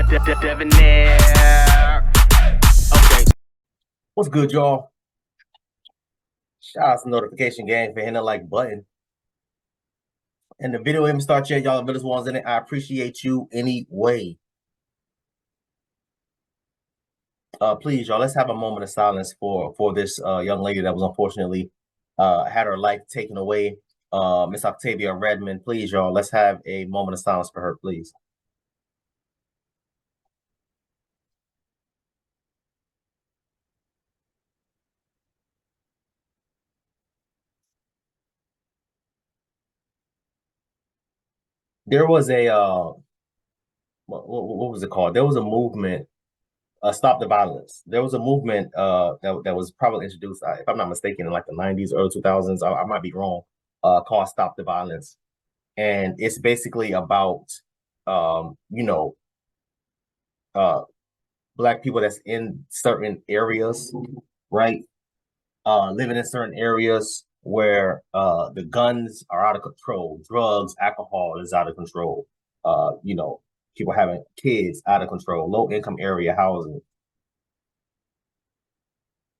Debonair. Okay. What's good, y'all? Shout out to Notification Gang for hitting the like button. And the video even start yet, y'all. The middle ones in it. I appreciate you anyway. Please, y'all, let's have a moment of silence for this young lady that was unfortunately had her life taken away. Miss Octavia Redmond. Please, y'all, let's have a moment of silence for her, please. There was a what was it called? There was a movement, Stop the Violence. There was a movement that was probably introduced, if I'm not mistaken, in like the 90s, early 2000s. I might be wrong. Called Stop the Violence, and it's basically about Black people that's in certain areas, right? Living in certain areas where the guns are out of control, drugs, alcohol is out of control. People having kids out of control, low income area housing.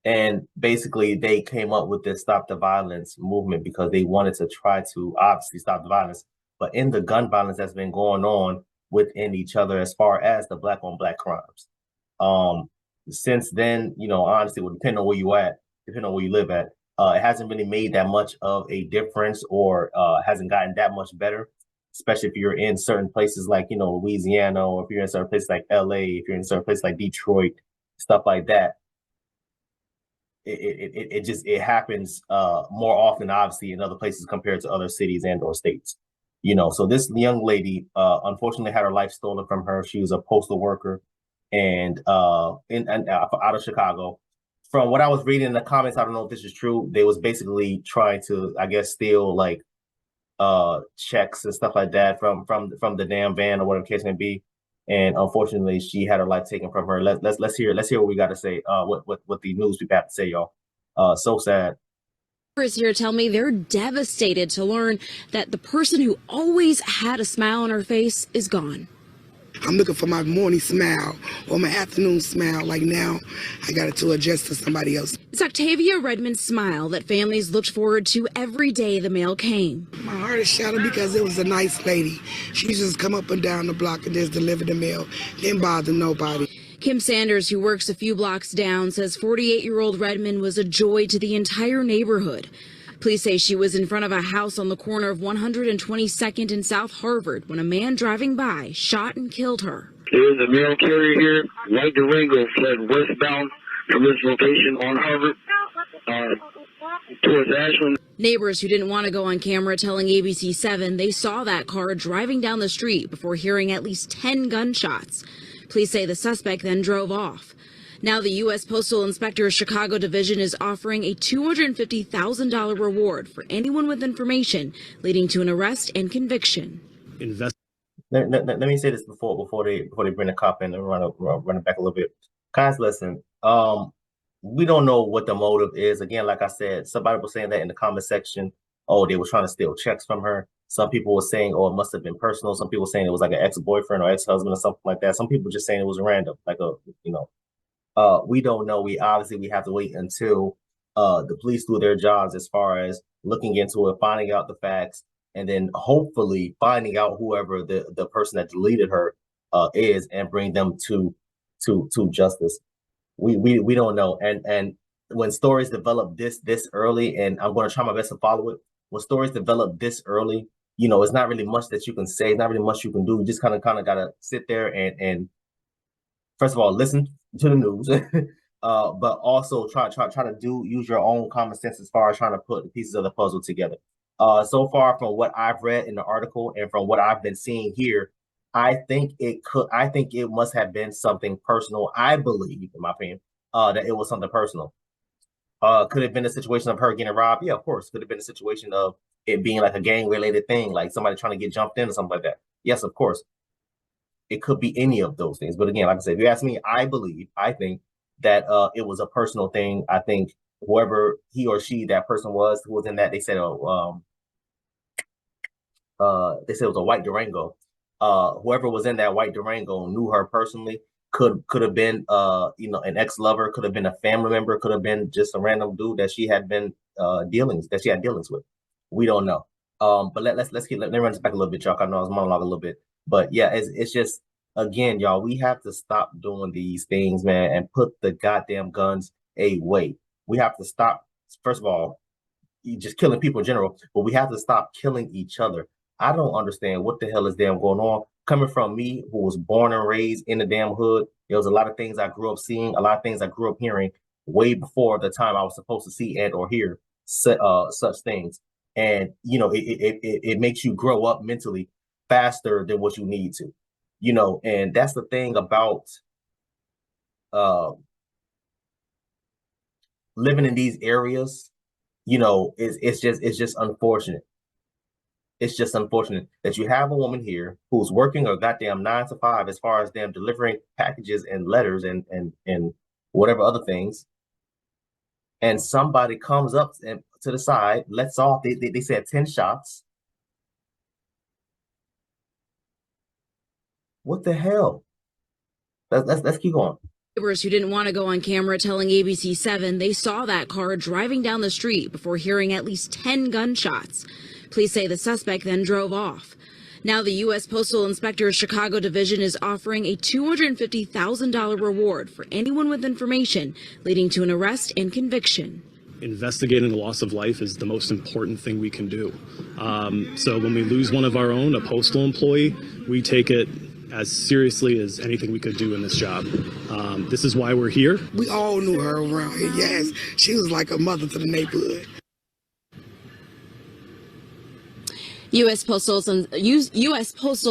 And basically they came up with this Stop the Violence movement because they wanted to try to obviously stop the violence, but in the gun violence that's been going on within each other as far as the Black on Black crimes. Since then, honestly, well, depending on where you at, depending on where you live at, it hasn't really made that much of a difference or hasn't gotten that much better, especially if you're in certain places like, Louisiana, or if you're in certain places like LA, if you're in certain places like Detroit, stuff like that. It happens more often, obviously, in other places compared to other cities and or states. So this young lady unfortunately had her life stolen from her. She was a postal worker and out of Chicago. From what I was reading in the comments, I don't know if this is true. They was basically trying to, I guess, steal like checks and stuff like that from the damn van or whatever the case may be. And unfortunately, she had her life taken from her. Let's hear what we got to say. What the news people have to say, y'all. So sad. Here tell me they're devastated to learn that the person who always had a smile on her face is gone. I'm looking for my morning smile or my afternoon smile. Like now, I got to adjust to somebody else. It's Octavia Redmond's smile that families looked forward to every day the mail came. My heart is shattered because it was a nice lady. She just come up and down the block and just deliver the mail. Didn't bother nobody. Kim Sanders, who works a few blocks down, says 48-year-old Redmond was a joy to the entire neighborhood. Police say she was in front of a house on the corner of 122nd and South Harvard when a man driving by shot and killed her. There is a mail carrier here. White Durango fled westbound from this location on Harvard towards Ashland. Neighbors who didn't want to go on camera telling ABC7 they saw that car driving down the street before hearing at least 10 gunshots. Police say the suspect then drove off. Now the U.S. Postal Inspector's Chicago Division is offering a $250,000 reward for anyone with information leading to an arrest and conviction. Let me say this before they bring the cop in and run it back a little bit. Guys, listen, we don't know what the motive is. Again, like I said, somebody was saying that in the comment section. Oh, they were trying to steal checks from her. Some people were saying, oh, it must have been personal. Some people were saying it was like an ex-boyfriend or ex-husband or something like that. Some people just saying it was random, like we don't know. We have to wait until the police do their jobs as far as looking into it, finding out the facts, and then hopefully finding out whoever the person that deleted her is and bring them to justice. We don't know. And when stories develop this early, and I'm going to try my best to follow it. When stories develop this early, it's not really much that you can say. It's not really much you can do. You just kind of gotta sit there and first of all listen to the news, but also try to use your own common sense as far as trying to put the pieces of the puzzle together. So far from what I've read in the article and from what I've been seeing here, I think it must have been something personal. I believe, in my opinion, that it was something personal. Could it have been a situation of her getting robbed? Yeah, of course. Could have been a situation of it being like a gang-related thing, like somebody trying to get jumped in or something like that. Yes, of course. It could be any of those things. But again, like I said, if you ask me, I think that it was a personal thing. I think whoever he or she, that person was, who was in that, they said it was a white Durango. whoever was in that white Durango knew her personally. Could have been an ex-lover, could have been a family member, could have been just a random dude that she had been dealings with. We don't know. But let me run this back a little bit, Chuck. I know I was monologue a little bit, but yeah, it's just, again, y'all, we have to stop doing these things, man, and put the goddamn guns away. We have to stop. First of all, just killing people in general, but we have to stop killing each other. I don't understand what the hell is damn going on. Coming from me, who was born and raised in the damn hood, there was a lot of things I grew up seeing, a lot of things I grew up hearing way before the time I was supposed to see and or hear such things. And it makes you grow up mentally faster than what you need to, and that's the thing about living in these areas. It's just unfortunate. It's just unfortunate that you have a woman here who's working a goddamn 9 to 5 as far as them delivering packages and letters and whatever other things. And somebody comes up and to the side, lets off. They said 10 shots. What the hell? Let's keep going. Neighbors who didn't want to go on camera telling ABC 7 they saw that car driving down the street before hearing at least 10 gunshots. Police say the suspect then drove off. Now the U.S. Postal Inspector's Chicago Division is offering a $250,000 reward for anyone with information leading to an arrest and conviction. Investigating the loss of life is the most important thing we can do. So when we lose one of our own, a postal employee, we take it as seriously as anything we could do in this job. This is why we're here. We all knew her around here. Yes, she was like a mother to the neighborhood. U.S. Postal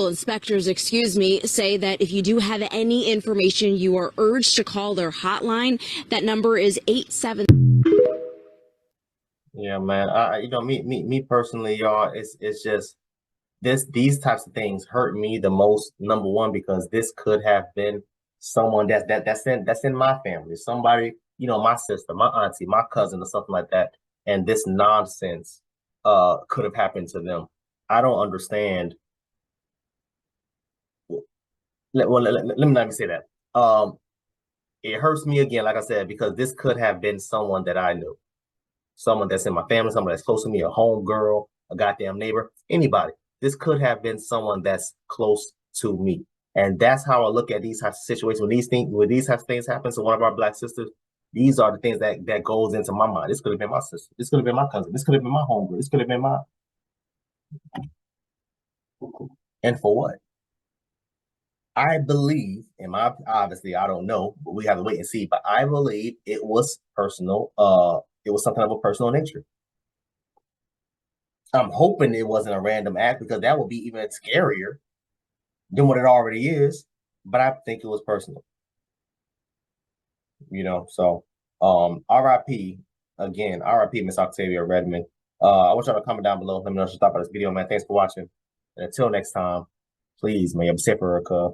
inspectors, say that if you do have any information, you are urged to call their hotline. That number is 87. Yeah, man. Me personally, y'all, it's just these types of things hurt me the most. Number one, because this could have been someone that's in my family, somebody, my sister, my auntie, my cousin, or something like that, and this nonsense could have happened to them. I don't understand. Let me not even say that. It hurts me again, like I said, because this could have been someone that I knew, someone that's in my family, someone that's close to me, a home girl, a goddamn neighbor, anybody. This could have been someone that's close to me, and that's how I look at these types of situations. When these types of things happen to one of our Black sisters, these are the things that goes into my mind. This could have been my sister. This could have been my cousin. This could have been my home girl. This could have been my. And for what? I believe, obviously I don't know, but we have to wait and see. But I believe it was personal. It was something of a personal nature. I'm hoping it wasn't a random act, because that would be even scarier than what it already is. But I think it was personal. So RIP again, RIP Miss Octavia Redmond. I want y'all to comment down below. Let me know what you thought about this video, man. Thanks for watching. And until next time, please, man, be safe, America.